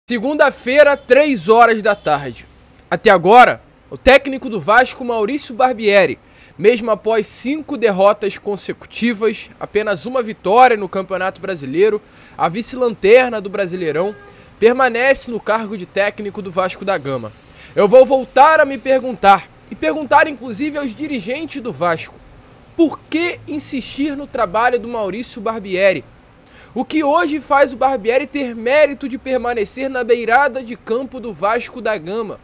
Segunda-feira, 3 horas da tarde. Até agora, o técnico do Vasco, Maurício Barbieri, mesmo após 5 derrotas consecutivas, apenas uma vitória no Campeonato Brasileiro, a vice-lanterna do Brasileirão, permanece no cargo de técnico do Vasco da Gama. Eu vou voltar a me perguntar, e perguntar inclusive aos dirigentes do Vasco, por que insistir no trabalho do Maurício Barbieri? O que hoje faz o Barbieri ter mérito de permanecer na beirada de campo do Vasco da Gama?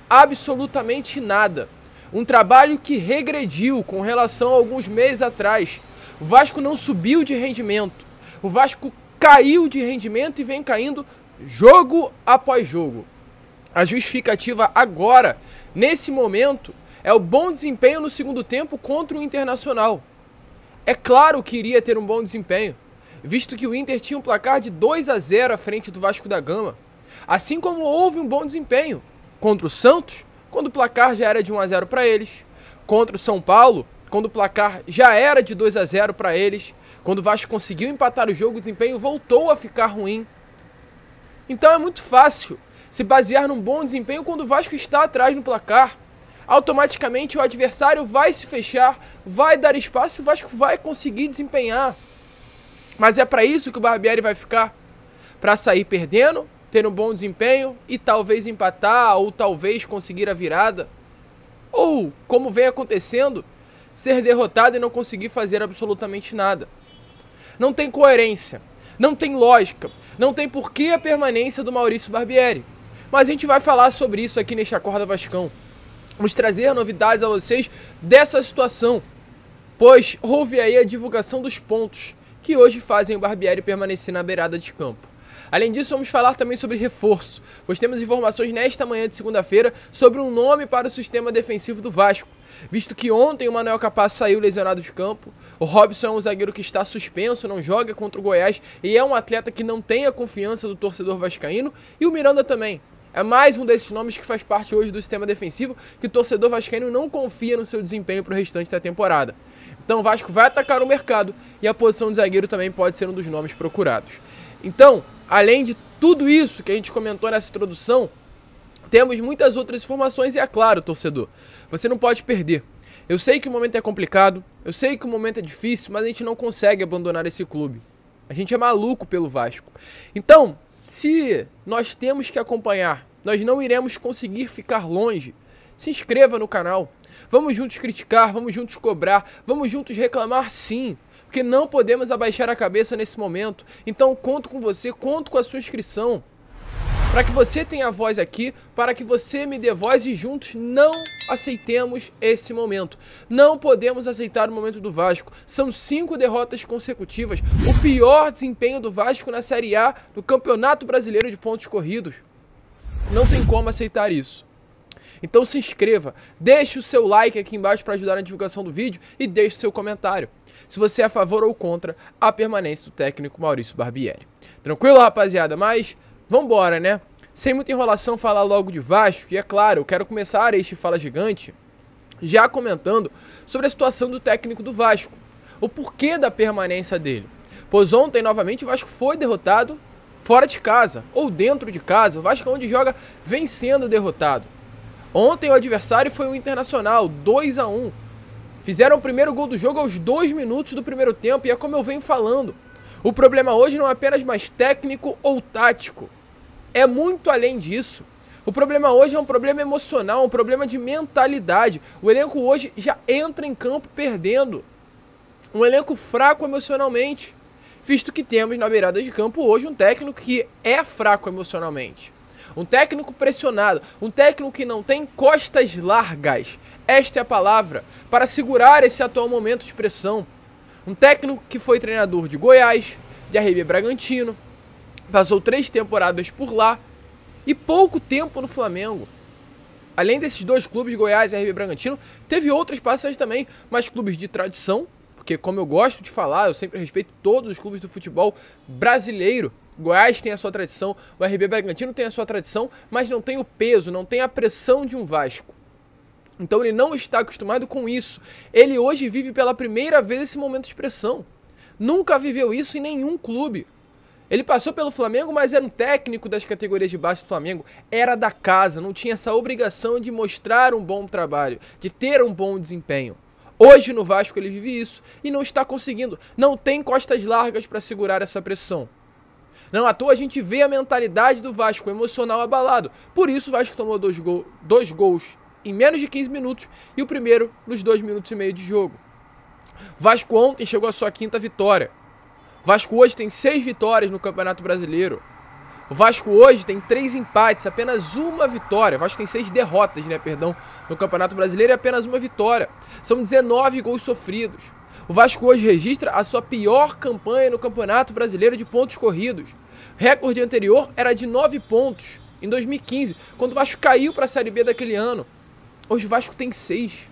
Absolutamente nada. Um trabalho que regrediu com relação a alguns meses atrás. O Vasco não subiu de rendimento. O Vasco caiu de rendimento e vem caindo jogo após jogo. A justificativa agora, nesse momento, é o bom desempenho no segundo tempo contra o Internacional. É claro que iria ter um bom desempenho, visto que o Inter tinha um placar de 2-0 à frente do Vasco da Gama. Assim como houve um bom desempenho contra o Santos, quando o placar já era de 1-0 para eles, contra o São Paulo, quando o placar já era de 2-0 para eles, quando o Vasco conseguiu empatar o jogo, o desempenho voltou a ficar ruim. Então é muito fácil se basear num bom desempenho quando o Vasco está atrás no placar. Automaticamente o adversário vai se fechar, vai dar espaço e o Vasco vai conseguir desempenhar. Mas é para isso que o Barbieri vai ficar? Para sair perdendo, ter um bom desempenho e talvez empatar ou talvez conseguir a virada? Ou, como vem acontecendo, ser derrotado e não conseguir fazer absolutamente nada? Não tem coerência, não tem lógica, não tem porquê a permanência do Maurício Barbieri. Mas a gente vai falar sobre isso aqui neste Acorda Vascão. Vamos trazer novidades a vocês dessa situação, pois houve aí a divulgação dos pontos que hoje fazem o Barbieri permanecer na beirada de campo. Além disso, vamos falar também sobre reforço, pois temos informações nesta manhã de segunda-feira sobre um nome para o sistema defensivo do Vasco, visto que ontem o Manuel Capaz saiu lesionado de campo, o Robson é um zagueiro que está suspenso, não joga contra o Goiás e é um atleta que não tem a confiança do torcedor vascaíno, e o Miranda também. É mais um desses nomes que faz parte hoje do sistema defensivo que o torcedor vascaíno não confia no seu desempenho para o restante da temporada. Então o Vasco vai atacar o mercado e a posição de zagueiro também pode ser um dos nomes procurados. Então, além de tudo isso que a gente comentou nessa introdução, temos muitas outras informações e é claro, torcedor, você não pode perder. Eu sei que o momento é complicado, eu sei que o momento é difícil, mas a gente não consegue abandonar esse clube. A gente é maluco pelo Vasco. Então, se nós temos que acompanhar, nós não iremos conseguir ficar longe. Se inscreva no canal. Vamos juntos criticar, vamos juntos cobrar, vamos juntos reclamar sim. Porque não podemos abaixar a cabeça nesse momento. Então conto com você, conto com a sua inscrição. Para que você tenha voz aqui, para que você me dê voz e juntos não aceitemos esse momento. Não podemos aceitar o momento do Vasco. São 5 derrotas consecutivas. O pior desempenho do Vasco na Série A do Campeonato Brasileiro de Pontos Corridos. Não tem como aceitar isso. Então se inscreva, deixe o seu like aqui embaixo para ajudar na divulgação do vídeo e deixe o seu comentário se você é a favor ou contra a permanência do técnico Maurício Barbieri. Tranquilo, rapaziada? Mas vambora, né? Sem muita enrolação, falar logo de Vasco. E é claro, eu quero começar este Fala Gigante já comentando sobre a situação do técnico do Vasco. O porquê da permanência dele. Pois ontem, novamente, o Vasco foi derrotado fora de casa ou dentro de casa. O Vasco, onde joga, vem sendo derrotado. Ontem o adversário foi o Internacional, 2-1. Fizeram o primeiro gol do jogo aos 2 minutos do primeiro tempo e é como eu venho falando. O problema hoje não é apenas mais técnico ou tático. É muito além disso. O problema hoje é um problema emocional, um problema de mentalidade. O elenco hoje já entra em campo perdendo. Um elenco fraco emocionalmente. Visto que temos na beirada de campo hoje um técnico que é fraco emocionalmente. Um técnico pressionado, um técnico que não tem costas largas, esta é a palavra, para segurar esse atual momento de pressão. Um técnico que foi treinador de Goiás, de RB Bragantino, passou 3 temporadas por lá e pouco tempo no Flamengo. Além desses 2 clubes, Goiás e RB Bragantino, teve outras passagens também, mas clubes de tradição, porque como eu gosto de falar, eu sempre respeito todos os clubes do futebol brasileiro. Goiás tem a sua tradição, o RB Bragantino tem a sua tradição, mas não tem o peso, não tem a pressão de um Vasco. Então ele não está acostumado com isso. Ele hoje vive pela primeira vez esse momento de pressão. Nunca viveu isso em nenhum clube. Ele passou pelo Flamengo, mas era um técnico das categorias de base do Flamengo. Era da casa, não tinha essa obrigação de mostrar um bom trabalho, de ter um bom desempenho. Hoje no Vasco ele vive isso e não está conseguindo. Não tem costas largas para segurar essa pressão. Não à toa a gente vê a mentalidade do Vasco, o emocional abalado. Por isso o Vasco tomou dois gols em menos de 15 minutos e o primeiro nos 2 minutos e meio de jogo. O Vasco ontem chegou à sua 5ª vitória. O Vasco hoje tem 6 vitórias no Campeonato Brasileiro. O Vasco hoje tem 3 empates, apenas uma vitória. O Vasco tem 6 derrotas, no Campeonato Brasileiro e apenas uma vitória. São 19 gols sofridos. O Vasco hoje registra a sua pior campanha no Campeonato Brasileiro de pontos corridos. O recorde anterior era de 9 pontos, em 2015, quando o Vasco caiu para a Série B daquele ano. Hoje o Vasco tem 6.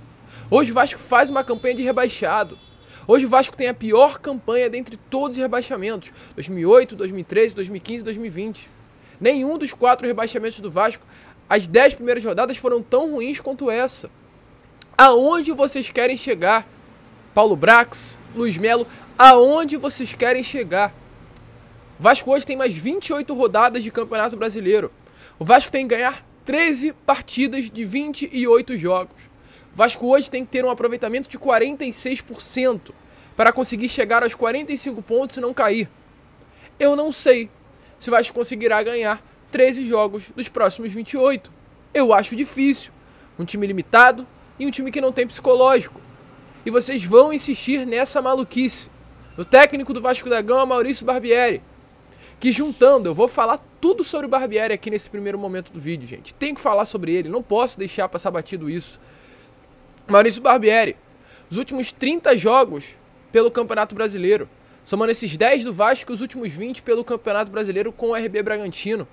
Hoje o Vasco faz uma campanha de rebaixado. Hoje o Vasco tem a pior campanha dentre todos os rebaixamentos. 2008, 2013, 2015 e 2020. Nenhum dos 4 rebaixamentos do Vasco, as 10 primeiras rodadas foram tão ruins quanto essa. Aonde vocês querem chegar? Paulo Brax, Luiz Melo, aonde vocês querem chegar? O Vasco hoje tem mais 28 rodadas de Campeonato Brasileiro. O Vasco tem que ganhar 13 partidas de 28 jogos. O Vasco hoje tem que ter um aproveitamento de 46% para conseguir chegar aos 45 pontos e não cair. Eu não sei se o Vasco conseguirá ganhar 13 jogos dos próximos 28. Eu acho difícil. Um time limitado e um time que não tem psicológico. E vocês vão insistir nessa maluquice. O técnico do Vasco da Gama, Maurício Barbieri, que juntando, eu vou falar tudo sobre o Barbieri aqui nesse primeiro momento do vídeo, gente. Tenho que falar sobre ele, não posso deixar passar batido isso. Maurício Barbieri, os últimos 30 jogos pelo Campeonato Brasileiro, somando esses 10 do Vasco e os últimos 20 pelo Campeonato Brasileiro com o RB Bragantino.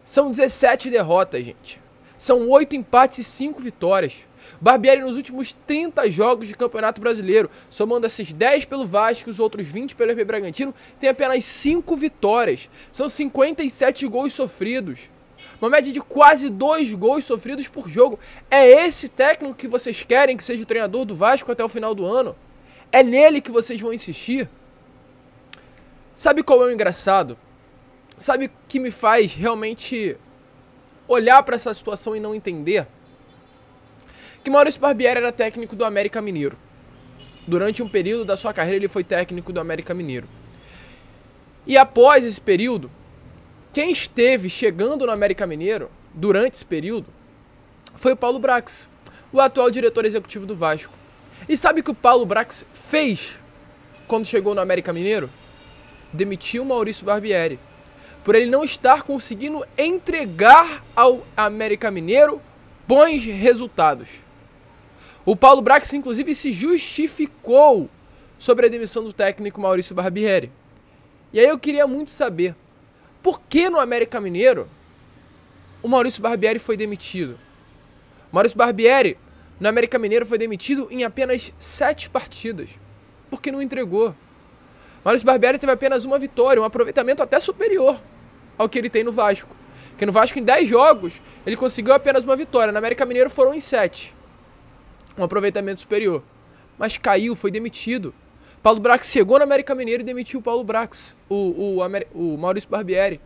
São 17 derrotas, gente. São 8 empates e 5 vitórias. Barbieri nos últimos 30 jogos de Campeonato Brasileiro, somando esses 10 pelo Vasco e os outros 20 pelo RB Bragantino, tem apenas 5 vitórias. São 57 gols sofridos. Uma média de quase 2 gols sofridos por jogo. É esse técnico que vocês querem que seja o treinador do Vasco até o final do ano? É nele que vocês vão insistir? Sabe qual é o engraçado? Sabe o que me faz realmente olhar para essa situação e não entender? Que Maurício Barbieri era técnico do América Mineiro. Durante um período da sua carreira ele foi técnico do América Mineiro. E após esse período, quem esteve chegando no América Mineiro, durante esse período, foi o Paulo Brax, o atual diretor executivo do Vasco. E sabe o que o Paulo Brax fez quando chegou no América Mineiro? Demitiu o Maurício Barbieri, por ele não estar conseguindo entregar ao América Mineiro bons resultados. O Paulo Brax, inclusive, se justificou sobre a demissão do técnico Maurício Barbieri. E aí eu queria muito saber, por que no América Mineiro o Maurício Barbieri foi demitido? O Maurício Barbieri, no América Mineiro, foi demitido em apenas 7 partidas, porque não entregou. Maurício Barbieri teve apenas uma vitória, um aproveitamento até superior ao que ele tem no Vasco. Porque no Vasco, em 10 jogos, ele conseguiu apenas uma vitória. No América Mineiro foram em 7. Um aproveitamento superior. Mas caiu, foi demitido. Paulo Brax chegou no América Mineiro e demitiu o Paulo Brax, o Maurício Barbieri.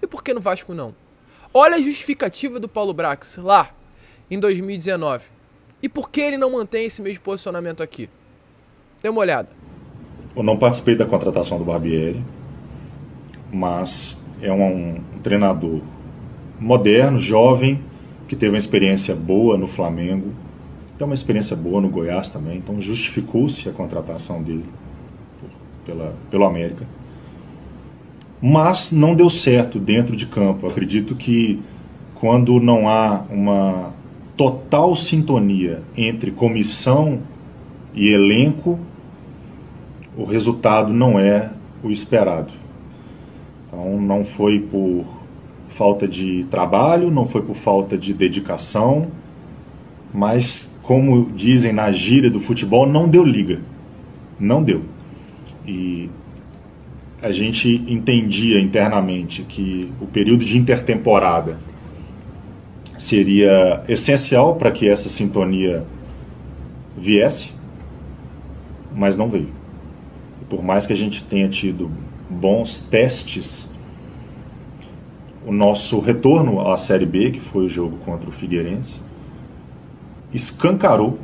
E por que no Vasco não? Olha a justificativa do Paulo Brax lá, em 2019. E por que ele não mantém esse mesmo posicionamento aqui? Dê uma olhada. Eu não participei da contratação do Barbieri, mas é um treinador moderno, jovem, que teve uma experiência boa no Flamengo, tem uma experiência boa no Goiás também, então justificou-se a contratação dele pelo América. Mas não deu certo dentro de campo. Eu acredito que quando não há uma total sintonia entre comissão e elenco, o resultado não é o esperado. Então não foi por falta de trabalho, não foi por falta de dedicação, mas, como dizem na gíria do futebol, não deu liga. Não deu. E a gente entendia internamente que o período de intertemporada seria essencial para que essa sintonia viesse, mas não veio. E por mais que a gente tenha tido bons testes, o nosso retorno à Série B, que foi o jogo contra o Figueirense, escancarou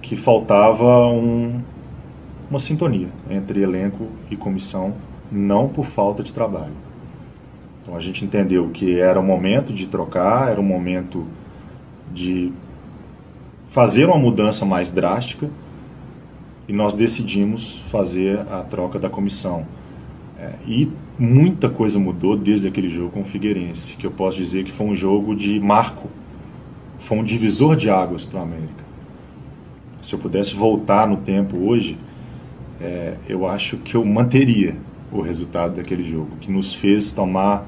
que faltava uma sintonia entre elenco e comissão, não por falta de trabalho. Então a gente entendeu que era o momento de trocar, era o momento de fazer uma mudança mais drástica, e nós decidimos fazer a troca da comissão. E muita coisa mudou desde aquele jogo com o Figueirense, que eu posso dizer que foi um jogo de marco, foi um divisor de águas para a América. Se eu pudesse voltar no tempo hoje, eu acho que eu manteria o resultado daquele jogo, que nos fez tomar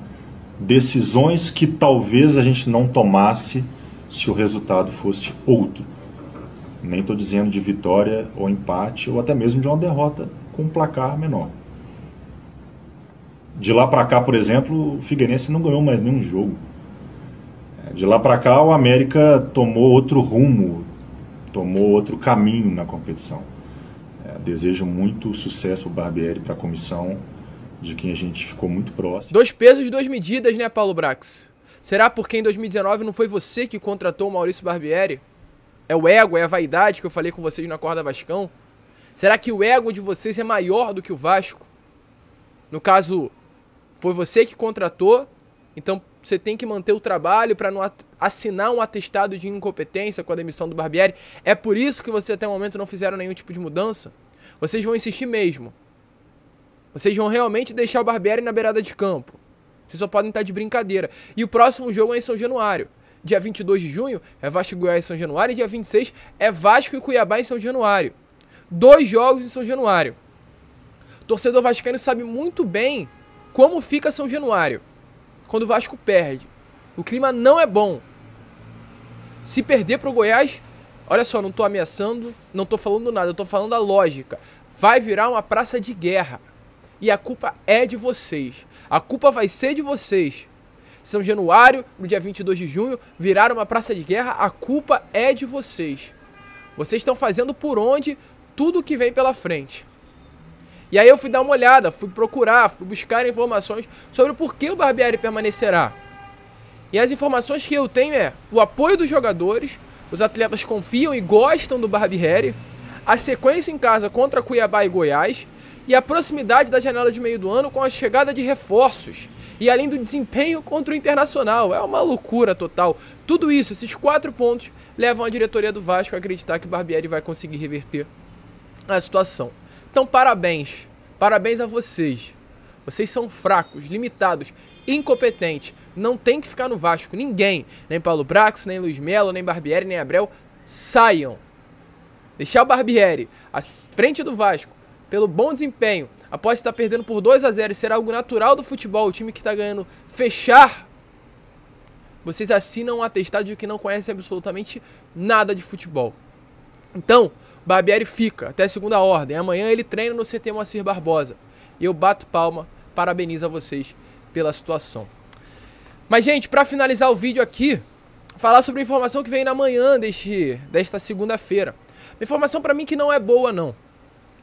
decisões que talvez a gente não tomasse se o resultado fosse outro. Nem estou dizendo de vitória ou empate, ou até mesmo de uma derrota com um placar menor. De lá para cá, por exemplo, o Figueirense não ganhou mais nenhum jogo. De lá para cá, o América tomou outro rumo, tomou outro caminho na competição. Desejo muito sucesso ao Barbieri, para a comissão, de quem a gente ficou muito próximo. 2 pesos, 2 medidas, né, Paulo Brax? Será porque em 2019 não foi você que contratou o Maurício Barbieri? É o ego, é a vaidade que eu falei com vocês na Corda Vascão? Será que o ego de vocês é maior do que o Vasco? No caso, foi você que contratou, então você tem que manter o trabalho para não assinar um atestado de incompetência com a demissão do Barbieri. É por isso que vocês até o momento não fizeram nenhum tipo de mudança? Vocês vão insistir mesmo. Vocês vão realmente deixar o Barbieri na beirada de campo. Vocês só podem estar de brincadeira. E o próximo jogo é em São Januário. Dia 22 de junho é Vasco e Goiás em São Januário. E dia 26 é Vasco e Cuiabá em São Januário. 2 jogos em São Januário. O torcedor vascaíno sabe muito bem como fica São Januário quando o Vasco perde. O clima não é bom. Se perder para o Goiás, olha só, não estou ameaçando, não estou falando nada, eu estou falando a lógica. Vai virar uma praça de guerra. E a culpa é de vocês. A culpa vai ser de vocês. São Januário, no dia 22 de junho, virar uma praça de guerra, a culpa é de vocês. Vocês estão fazendo por onde tudo que vem pela frente. E aí eu fui dar uma olhada, fui procurar, fui buscar informações sobre o porquê o Barbieri permanecerá. E as informações que eu tenho é o apoio dos jogadores, os atletas confiam e gostam do Barbieri, a sequência em casa contra Cuiabá e Goiás, e a proximidade da janela de meio do ano com a chegada de reforços. E além do desempenho contra o Internacional. É uma loucura total. Tudo isso, esses 4 pontos, levam a diretoria do Vasco a acreditar que o Barbieri vai conseguir reverter a situação. Então parabéns. Parabéns a vocês. Vocês são fracos, limitados, incompetentes. Não tem que ficar no Vasco. Ninguém. Nem Paulo Brax, nem Luiz Melo, nem Barbieri, nem Abreu. Saiam. Deixar o Barbieri à frente do Vasco pelo bom desempenho, após estar perdendo por 2-0 e ser algo natural do futebol, o time que está ganhando fechar, vocês assinam um atestado de que não conhecem absolutamente nada de futebol. Então, Barbieri fica até segunda ordem. Amanhã ele treina no CT Moacir Barbosa. E eu bato palma, parabenizo a vocês pela situação. Mas, gente, para finalizar o vídeo aqui, falar sobre a informação que veio na manhã desta segunda-feira. Uma informação para mim que não é boa, não.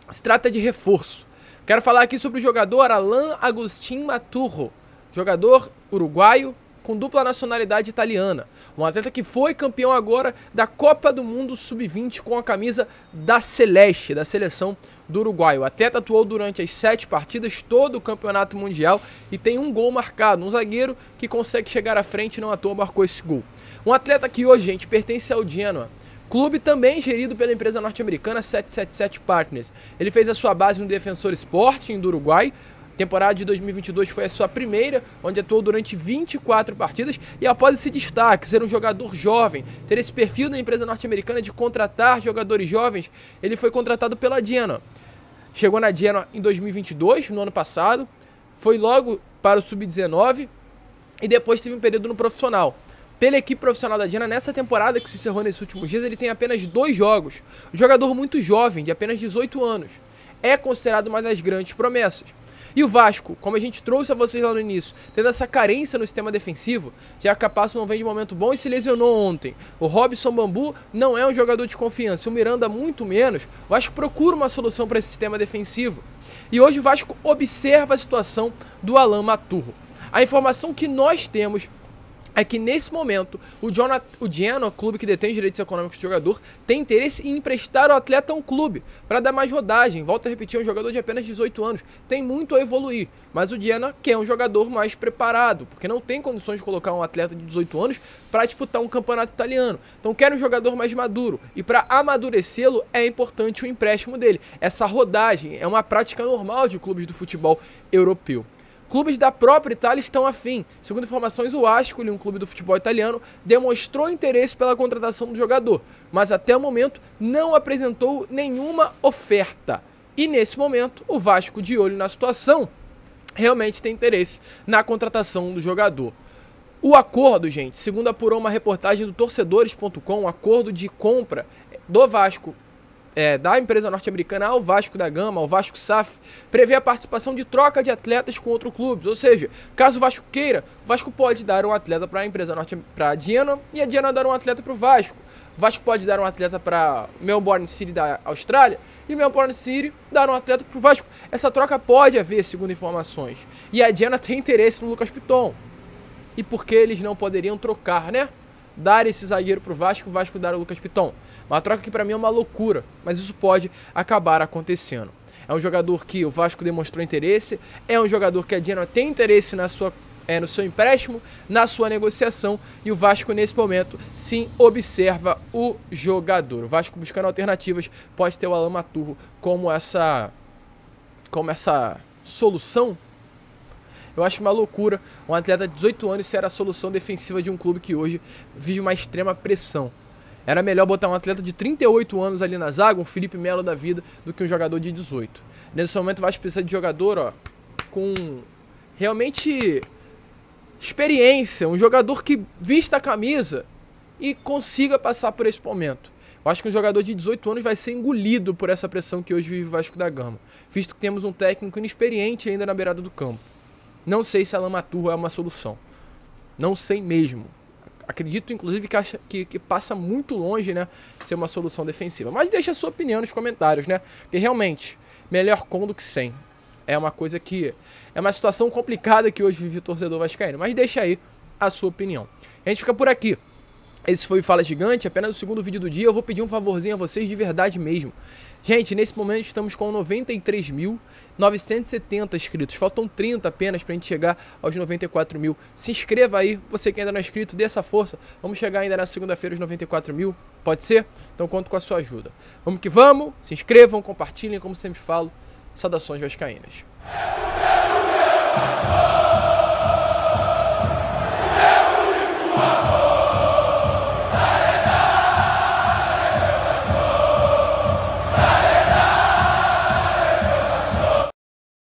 Se trata de reforço. Quero falar aqui sobre o jogador Alan Agustin Maturro, jogador uruguaio com dupla nacionalidade italiana. Um atleta que foi campeão agora da Copa do Mundo Sub-20 com a camisa da Celeste, da seleção do Uruguai. O atleta atuou durante as 7 partidas, todo o campeonato mundial, e tem um gol marcado. Um zagueiro que consegue chegar à frente e não à toa marcou esse gol. Um atleta que hoje, gente, pertence ao Genoa. Clube também gerido pela empresa norte-americana 777 Partners. Ele fez a sua base no Defensor Sporting do Uruguai. A temporada de 2022 foi a sua primeira, onde atuou durante 24 partidas. E após esse destaque, ser um jogador jovem, ter esse perfil da empresa norte-americana de contratar jogadores jovens, ele foi contratado pela Genoa. Chegou na Genoa em 2022, no ano passado. Foi logo para o Sub-19 e depois teve um período no profissional. Pela equipe profissional da Genoa, nessa temporada que se encerrou nesses últimos dias, ele tem apenas 2 jogos. Um jogador muito jovem, de apenas 18 anos. É considerado uma das grandes promessas. E o Vasco, como a gente trouxe a vocês lá no início, tendo essa carência no sistema defensivo, já que a Passo não vem de momento bom e se lesionou ontem. O Robson Bambu não é um jogador de confiança, o Miranda muito menos. O Vasco procura uma solução para esse sistema defensivo. E hoje o Vasco observa a situação do Alan Maturro. A informação que nós temos é que nesse momento o Genoa, clube que detém os direitos econômicos do jogador, tem interesse em emprestar o atleta a um clube para dar mais rodagem. Volto a repetir, é um jogador de apenas 18 anos, tem muito a evoluir, mas o Genoa quer um jogador mais preparado, porque não tem condições de colocar um atleta de 18 anos para disputar um campeonato italiano. Então quer um jogador mais maduro, e para amadurecê-lo é importante o empréstimo dele. Essa rodagem é uma prática normal de clubes do futebol europeu. Clubes da própria Itália estão afim. Segundo informações, o Ascoli, um clube do futebol italiano, demonstrou interesse pela contratação do jogador, mas até o momento não apresentou nenhuma oferta. E nesse momento, o Vasco, de olho na situação, realmente tem interesse na contratação do jogador. O acordo, gente, segundo apurou uma reportagem do torcedores.com, o acordo de compra do Vasco, da empresa norte-americana ao Vasco da Gama, ao Vasco SAF, prevê a participação de troca de atletas com outros clubes. Ou seja, caso o Vasco queira, o Vasco pode dar um atleta para a empresa para a Genoa e a Genoa dar um atleta para o Vasco. O Vasco pode dar um atleta para Melbourne City da Austrália e Melbourne City dar um atleta para o Vasco. Essa troca pode haver, segundo informações. E a Genoa tem interesse no Lucas Piton. E por que eles não poderiam trocar, né? Dar esse zagueiro pro Vasco, o Vasco dar o Lucas Piton. Uma troca que pra mim é uma loucura, mas isso pode acabar acontecendo. É um jogador que o Vasco demonstrou interesse, é um jogador que a Genoa tem interesse no seu empréstimo, na sua negociação, e o Vasco nesse momento sim observa o jogador. O Vasco buscando alternativas, pode ter o Alan Maturro como essa solução. Eu acho uma loucura um atleta de 18 anos ser a solução defensiva de um clube que hoje vive uma extrema pressão. Era melhor botar um atleta de 38 anos ali na zaga, um Felipe Melo da vida, do que um jogador de 18. Nesse momento o Vasco precisa de jogador com realmente experiência, um jogador que vista a camisa e consiga passar por esse momento. Eu acho que um jogador de 18 anos vai ser engolido por essa pressão que hoje vive o Vasco da Gama, visto que temos um técnico inexperiente ainda na beirada do campo. Não sei se Alan Maturro é uma solução. Não sei mesmo. Acredito, inclusive, que passa muito longe, né, de ser uma solução defensiva. Mas deixa a sua opinião nos comentários, né? Porque realmente, melhor com do que sem. É uma coisa que... é uma situação complicada que hoje vive o torcedor vascaíno. Mas deixa aí a sua opinião. A gente fica por aqui. Esse foi o Fala Gigante, apenas o segundo vídeo do dia. Eu vou pedir um favorzinho a vocês de verdade mesmo. Gente, nesse momento estamos com 93.970 inscritos. Faltam 30 apenas pra gente chegar aos 94 mil. Se inscreva aí, você que ainda não é inscrito, dê essa força. Vamos chegar ainda na segunda-feira aos 94 mil, pode ser? Então conto com a sua ajuda. Vamos que vamos, se inscrevam, compartilhem, como sempre falo. Saudações vascaínas.